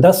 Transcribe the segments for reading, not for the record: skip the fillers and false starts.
10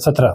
17,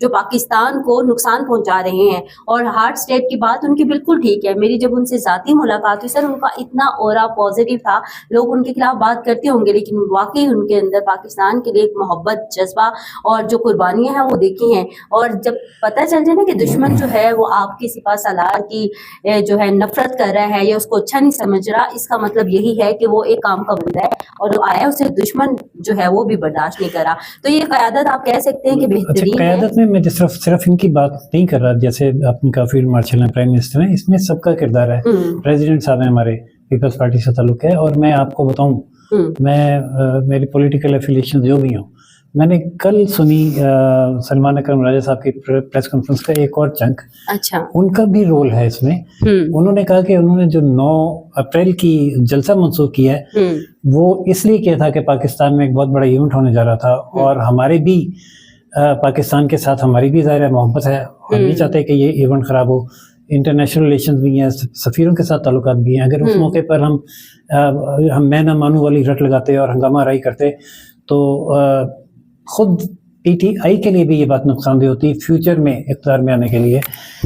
جو پاکستان کو نقصان پہنچا رہے ہیں, اور ہارڈ اسٹیٹ کی بات ان کی بالکل ٹھیک ہے. میری جب ان سے ذاتی ملاقات ہوئی سر, ان کا اتنا اورا پازیٹیو تھا, لوگ ان کے خلاف بات کرتے ہوں گے لیکن واقعی ان کے اندر پاکستان کے لیے ایک محبت, جذبہ اور جو قربانیاں ہیں وہ دیکھی ہیں. اور جب پتہ چل جائے نا کہ دشمن جو ہے وہ آپ کی سپہ سالار کی جو ہے نفرت کر رہا ہے یا اس کو اچھا نہیں سمجھ رہا, اس کا مطلب یہی ہے کہ وہ ایک کام کا بندہ ہے اور جو آیا اسے دشمن جو ہے وہ بھی برداشت نہیں کرا. تو یہ قیادت آپ کہہ سکتے ہیں کہ بہترین قیادت میں میں صرف ان کی بات نہیں کر رہا, جیسے اپنے کا فیلڈ مارشل ہیں, پرائم منسٹر ہیں, اس میں سب کا کردار ہے. پریزیڈنٹ صاحب ہیں ہمارے, پیپلز پارٹی سے تعلق ہے. اور میں آپ کو بتاؤں, میں میری پولیٹیکل ایفیلیشن جو بھی ہوں, میں نے کل سنی سلمان اکرم راجہ صاحب کی پریس کانفرنس کا ایک اور چنک. اچھا, ان کا بھی رول ہے اس میں. انہوں نے کہا کہ انہوں نے جو 9 اپریل کی جلسہ منسوخ کیا ہے وہ اس لیے کیا تھا کہ پاکستان میں ایک بہت بڑا ایونٹ ہونے جا رہا تھا, اور ہمارے بھی پاکستان کے ساتھ ہماری بھی ظاہر ہے محبت ہے, ہم نہیں چاہتے کہ یہ ایونٹ خراب ہو. انٹرنیشنل ریلیشنز بھی ہیں, سفیروں کے ساتھ تعلقات بھی ہیں. اگر اس موقع پر ہم میں نہ مانوں والی رٹ لگاتے اور ہنگامہ آرائی کرتے تو خود پی ٹی آئی کے لیے بھی یہ بات نقصان دہ ہوتی فیوچر میں اقتدار میں آنے کے لیے.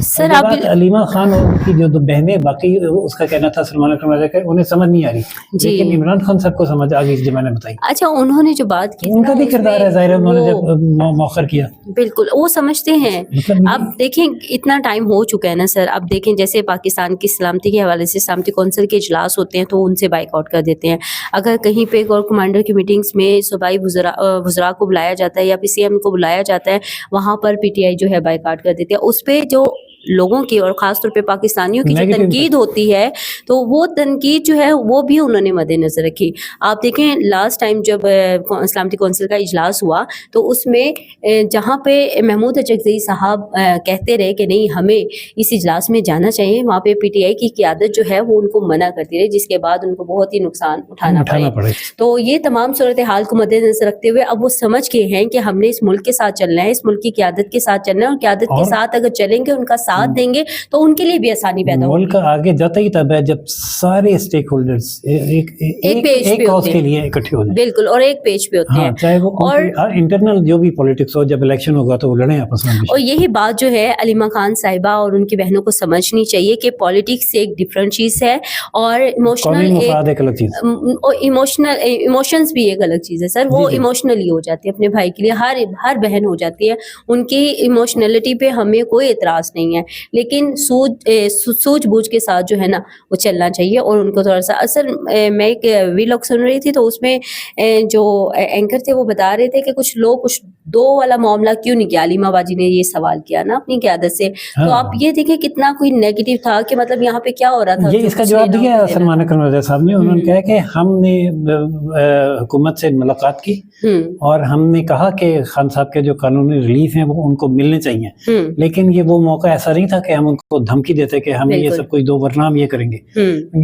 سر آپ علیمہ خان اور ان کی جو 2 بہنیں, باقی اس کا کہنا تھا سلمان اکرم راجہ کا, انہیں سمجھ نہیں آ رہی, لیکن عمران خان صاحب کو سمجھ آ گئی جو میں نے بتائی. اچھا, انہوں نے جو بات کی ان کا بھی کردار ہے ظاہر ہے, انہوں نے جب مؤخر کیا بالکل وہ سمجھتے ہیں. اب دیکھیں اتنا ٹائم ہو چکا ہے نا سر, اب دیکھیں جیسے پاکستان کی سلامتی کے حوالے سے سلامتی کونسل کے اجلاس ہوتے ہیں تو ان سے بائیک آؤٹ کر دیتے ہیں. اگر کہیں پہ اور کمانڈر کی میٹنگز میں صوبائی وزراء کو بلایا جاتا ہے یا پی سی ایم کو بلایا جاتا ہے, وہاں پر پی ٹی آئی جو ہے بائیکاٹ کر دیتی ہے. اس پہ جو لوگوں کی اور خاص طور پہ پاکستانیوں کی جو تنقید ہوتی ہے تو وہ تنقید جو ہے وہ بھی انہوں نے مد نظر رکھی. آپ دیکھیں لاسٹ ٹائم جب سلامتی کونسل کا اجلاس ہوا تو اس میں جہاں پہ محمود اچکزئی صاحب کہتے رہے کہ نہیں ہمیں اس اجلاس میں جانا چاہیے, وہاں پہ پی ٹی آئی کی قیادت جو ہے وہ ان کو منع کرتی رہی, جس کے بعد ان کو بہت ہی نقصان اٹھانا پڑے. تو یہ تمام صورتحال کو مد نظر رکھتے ہوئے اب وہ سمجھ کے ہیں کہ ہم نے اس ملک کے ساتھ چلنا ہے, اس ملک کی قیادت کے ساتھ چلنا ہے, اور قیادت کے ساتھ اگر چلیں گے, ان کا ساتھ دیں گے تو ان کے لیے بھی آسانی پیدا ہوگی. ملک آگے جاتا ہی تب ہے جب سارے اسٹیک ہولڈرز ایک کاز کے لیے اکٹھے ہو جائیں. بالکل, اور ایک پیج پہ ہوتے ہیں, چاہے وہ انٹرنل جو بھی پولیٹکس ہو, جب الیکشن ہوگا تو وہ لڑیں آپس میں. اور یہی بات جو ہے علیمہ خان صاحبہ اور ان کی بہنوں کو سمجھنی چاہیے کہ پالیٹکس ایک ڈفرینٹ چیز ہے اور ایک الگ چیز, ایموشنز بھی ایک الگ چیز ہے سر. وہ ایموشنلی ہو جاتی ہے اپنے بھائی کے لیے, ہر بہن ہو جاتی ہے, ان کی ایموشنلٹی پہ ہمیں کوئی اعتراض نہیں ہے, لیکن سوجھ بوجھ کے ساتھ جو ہے نا وہ چلنا چاہیے. اور ان کو تھوڑا سا اصل میں ایک ویلاگ سن رہی تھی تو اس میں جو اینکر تھے وہ بتا رہے تھے کہ کچھ لوگ کچھ 2 والا معاملہ کیوں نہیں کیا. علیمہ باجی نے یہ سوال کیا نا اپنی قیادت سے, تو آپ یہ دیکھیں کتنا کوئی نیگیٹو تھا کہ مطلب یہاں پہ کیا ہو رہا تھا. یہ اس کا جواب دیا سلمان اکرم راجہ صاحب نے, انہوں نے کہا کہ ہم نے حکومت سے ملاقات کی اور ہم نے کہا کہ خان صاحب کے جو قانونی ریلیف ہیں وہ ان کو ملنے چاہیے, لیکن یہ وہ موقع ایسا نہیں تھا کہ ہم ان کو دھمکی دیتے کہ ہمیں یہ سب کچھ دو ورنہ ہم یہ کریں گے.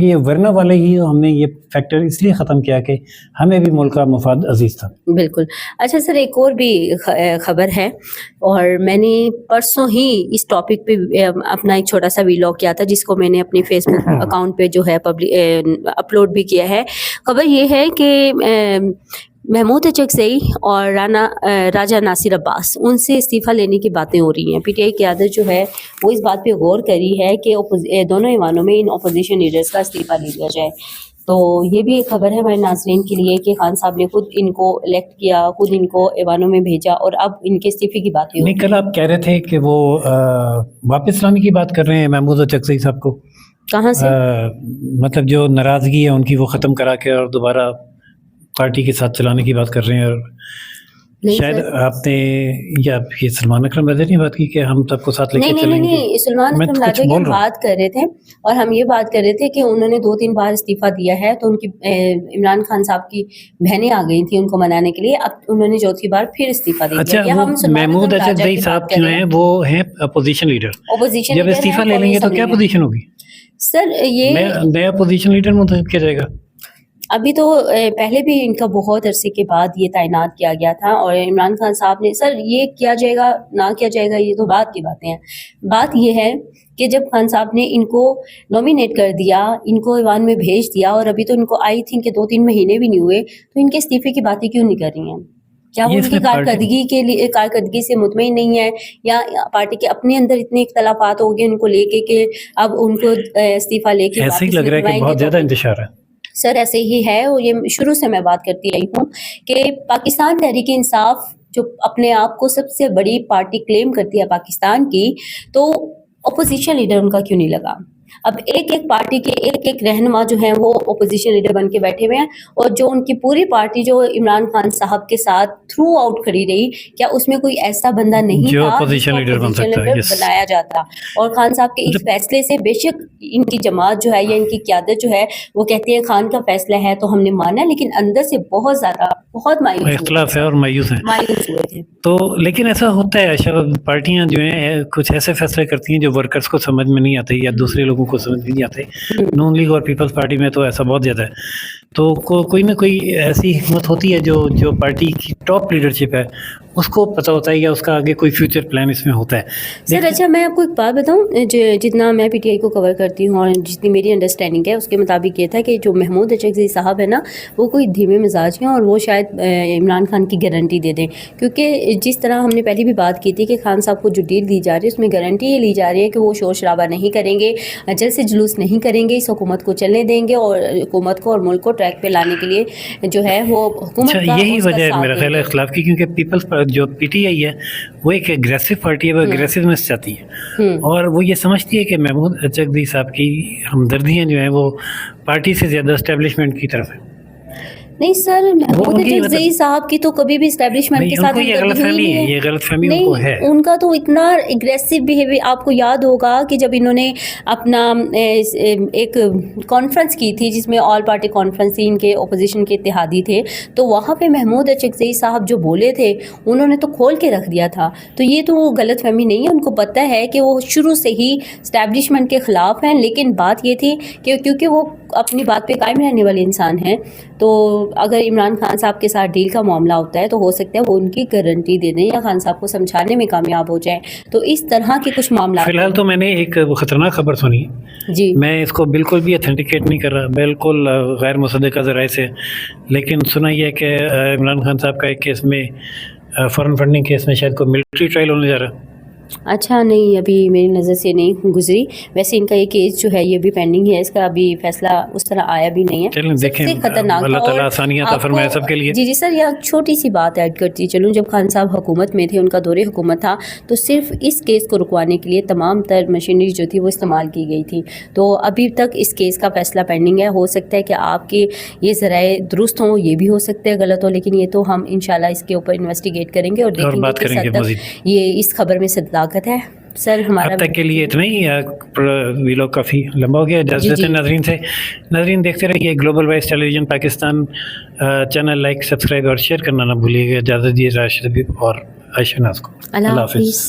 یہ ورنہ والے ہی ہم نے یہ فیکٹر اس لیے ختم کیا کہ ہمیں بھی ملک کا مفاد عزیز تھا. بالکل. اچھا سر, ایک اور بھی خبر ہے, اور میں نے پرسوں ہی اس ٹاپک پہ اپنا ایک چھوٹا سا ویلاگ کیا تھا جس کو میں نے اپنے فیس بک اکاؤنٹ پہ جو ہے اپلوڈ بھی کیا ہے. خبر یہ ہے کہ محمود اچکزئی اور راجہ ناصر عباس ان سے استعفیٰ لینے کی باتیں ہو رہی ہیں. پی ٹی آئی قیادت جو ہے وہ اس بات پہ غور کری ہے کہ دونوں ایوانوں میں ان اپوزیشن لیڈرز کا استعفیٰ لے لیا جائے. تو یہ بھی ایک خبر ہے ہمارے ناظرین کے لیے کہ خان صاحب نے خود ان کو الیکٹ کیا, خود ان کو ایوانوں میں بھیجا, اور اب ان کے استعفے کی باتیں نہیں. کل آپ کہہ رہے تھے کہ وہ واپس لانے کی بات کر رہے ہیں محمود اچکزئی صاحب کو. کہاں سے؟ مطلب جو ناراضگی ہے ان کی وہ ختم کرا کے اور دوبارہ پارٹی کے ساتھ چلانے کی بات کر رہے ہیں. اور شاید آپ نے یا یہ سلمان اکرم راجہ نے بات کی کہ ہم سب کو ساتھ لے کے چلیں گے. نہیں, سلمان اکرم راجہ کی بات کر رہے تھے, اور ہم یہ بات کر رہے تھے کہ انہوں نے 2-3 بار استعفیٰ دیا ہے تو ان کی عمران خان صاحب کی بہنیں آ گئی تھیں ان کو منانے کے لیے, اب انہوں نے 4تھی بار پھر استعفیٰ دے دیا. اچھا, محمود اچکزئی صاحب جو ہیں وہ ہیں اپوزیشن لیڈر, جب استعفیٰ لے لیں گے تو کیا پوزیشن ہوگی سر؟ یہ نیا پوزیشن لیڈر منتخب کیا جائے گا. ابھی تو پہلے بھی ان کا بہت عرصے کے بعد یہ تعینات کیا گیا تھا اور عمران خان صاحب نے سر یہ کیا جائے گا نہ کیا جائے گا یہ تو بات کی باتیں ہیں. بات یہ ہے کہ جب خان صاحب نے ان کو نومینیٹ کر دیا, ان کو ایوان میں بھیج دیا اور ابھی تو ان کو آئی تھنک کہ 2-3 مہینے بھی نہیں ہوئے, تو ان کے استعفے کی باتیں کیوں نہیں کر رہی ہیں؟ کیا وہ ان کی کارکردگی سے مطمئن نہیں ہے, یا پارٹی کے اپنے اندر اتنے اختلافات ہو گئے ان کو لے کے کہ اب ان کو استعفیٰ لے کے ایسے ہی لگ رہا ہے کہ بہت زیادہ انتشار ہے. سر ایسے ہی ہے, اور یہ شروع سے میں بات کرتی آئی ہوں کہ پاکستان تحریک انصاف جو اپنے آپ کو سب سے بڑی پارٹی کلیم کرتی ہے پاکستان کی, تو اپوزیشن لیڈر ان کا کیوں نہیں لگا؟ اب ایک ایک پارٹی کے ایک ایک رہنما جو ہیں وہ اپوزیشن لیڈر بن کے بیٹھے ہوئے ہیں, اور جو ان کی پوری پارٹی جو عمران خان صاحب کے ساتھ تھرو آؤٹ کھڑی رہی, کیا اس میں کوئی ایسا بندہ نہیں جو تھا اپوزیشن لیڈر بنایا جاتا؟ اور خان صاحب کے اس فیصلے سے بے شک ان کی جماعت جو ہے یا ان کی قیادت جو ہے وہ کہتے ہیں خان کا فیصلہ ہے تو ہم نے مانا, لیکن اندر سے بہت زیادہ بہت اختلاف ہے اور مایوس ہوئے تھے. تو لیکن ایسا ہوتا ہے, پارٹیاں جو ہیں کچھ ایسے فیصلے کرتی ہیں جو ورکرز کو سمجھ میں نہیں آتے یا دوسرے لوگوں کو سمجھ میں نہیں آتے. نون لیگ اور پیپلز پارٹی میں تو ایسا بہت زیادہ ہے. تو کوئی نہ کوئی ایسی حکمت ہوتی ہے جو پارٹی کی ٹاپ لیڈرشپ ہے اس کو پتہ ہوتا ہے یا اس کا آگے کوئی فیوچر پلان اس میں ہوتا ہے. سر اچھا میں آپ کو ایک بات بتاؤں, جتنا میں پی ٹی آئی کو کور کرتی ہوں اور جتنی میری انڈرسٹینڈنگ ہے اس کے مطابق یہ تھا کہ جو محمود اچکزئی صاحب ہے نا وہ کوئی دھیمے مزاج ہیں اور وہ شاید عمران خان کی گارنٹی دے دیں, کیونکہ جس طرح ہم نے پہلے بھی بات کی تھی کہ خان صاحب کو جو ڈیل دی جا رہی ہے اس میں گارنٹی یہ لی جا رہی ہے کہ وہ شور شرابہ نہیں کریں گے, جلد سے جلوس نہیں کریں گے, اس حکومت کو چلنے دیں گے اور حکومت کو اور ملک کو ٹریک پہ لانے کے لیے جو ہے وہ حکومت کا یہی وجہ ہے میرا خیال ہے اختلاف کی, کیونکہ پیپلز جو پی ٹی آئی ہے وہ ایک اگریسو پارٹی ہے, وہ اگریسونیس چاہتی ہے اور وہ یہ سمجھتی ہے کہ محمود اچکزئی صاحب کی ہمدردیاں جو ہیں وہ پارٹی سے زیادہ اسٹیبلشمنٹ کی طرف ہیں. نہیں سر, محمود اچکزئی صاحب کی تو کبھی بھی اسٹیبلشمنٹ کے ساتھ یہ غلط فہمی ہے, یہ غلط فہمی ان کو ہے. ان کا تو اتنا اگریسو بیہیویئر, آپ کو یاد ہوگا کہ جب انہوں نے اپنا ایک کانفرنس کی تھی جس میں آل پارٹی کانفرنس تھی, ان کے اپوزیشن کے اتحادی تھے, تو وہاں پہ محمود اچکزئی صاحب جو بولے تھے انہوں نے تو کھول کے رکھ دیا تھا. تو یہ تو غلط فہمی نہیں ہے, ان کو پتہ ہے کہ وہ شروع سے ہی اسٹیبلشمنٹ کے خلاف ہیں, لیکن بات یہ تھی کہ کیونکہ وہ اپنی بات پہ قائم رہنے والے انسان ہیں, تو اگر عمران خان صاحب کے ساتھ ڈیل کا معاملہ ہوتا ہے تو ہو سکتا ہے وہ ان کی گارنٹی دے دیں یا خان صاحب کو سمجھانے میں کامیاب ہو جائیں. تو اس طرح کے کچھ معاملات. فی الحال تو میں نے ایک خطرناک خبر سنی جی, میں اس کو بالکل بھی اتھینٹیکیٹ نہیں کر رہا, بالکل غیر مصدقہ ذرائع سے, لیکن سنا یہ ہے کہ عمران خان صاحب کا ایک کیس میں فارن فنڈنگ کیس میں شاید کوئی ملٹری ٹرائل ہونے جا رہا ہے. اچھا نہیں, ابھی میری نظر سے نہیں گزری. ویسے ان کا یہ کیس جو ہے یہ بھی پینڈنگ ہے, اس کا ابھی فیصلہ اس طرح آیا بھی نہیں ہے. چلیں دیکھیں, خطرناک اللہ تعالیٰ آسانیاں عطا فرمائے سب کے لیے. جی جی سر, یہ چھوٹی سی بات ایڈ کرتی چلوں, جب خان صاحب حکومت میں تھے, ان کا دور حکومت تھا, تو صرف اس کیس کو رکوانے کے لیے تمام تر مشینری جو تھی وہ استعمال کی گئی تھی. تو ابھی تک اس کیس کا فیصلہ پینڈنگ ہے. ہو سکتا ہے کہ آپ کے یہ ذرائع درست ہوں, یہ بھی ہو سکتا ہے غلط ہو, لیکن یہ تو ہم انشاءاللہ اس کے اوپر انویسٹیگیٹ کریں گے اور دیکھیں گے کس حد تک یہ اس خبر میں صداقت ہے. سر ہمارا اب تک کے لیے اتنا ہی, ویلوگ کافی لمبا ہو گیا. اجازت ہے ناظرین سے. ناظرین دیکھتے رہیے global voice television Pakistan channel, like subscribe اور شیئر کرنا نہ بھولیے گا. اجازت دیے راشد حبیب اور عائشہ ناز کو. اللہ حافظ.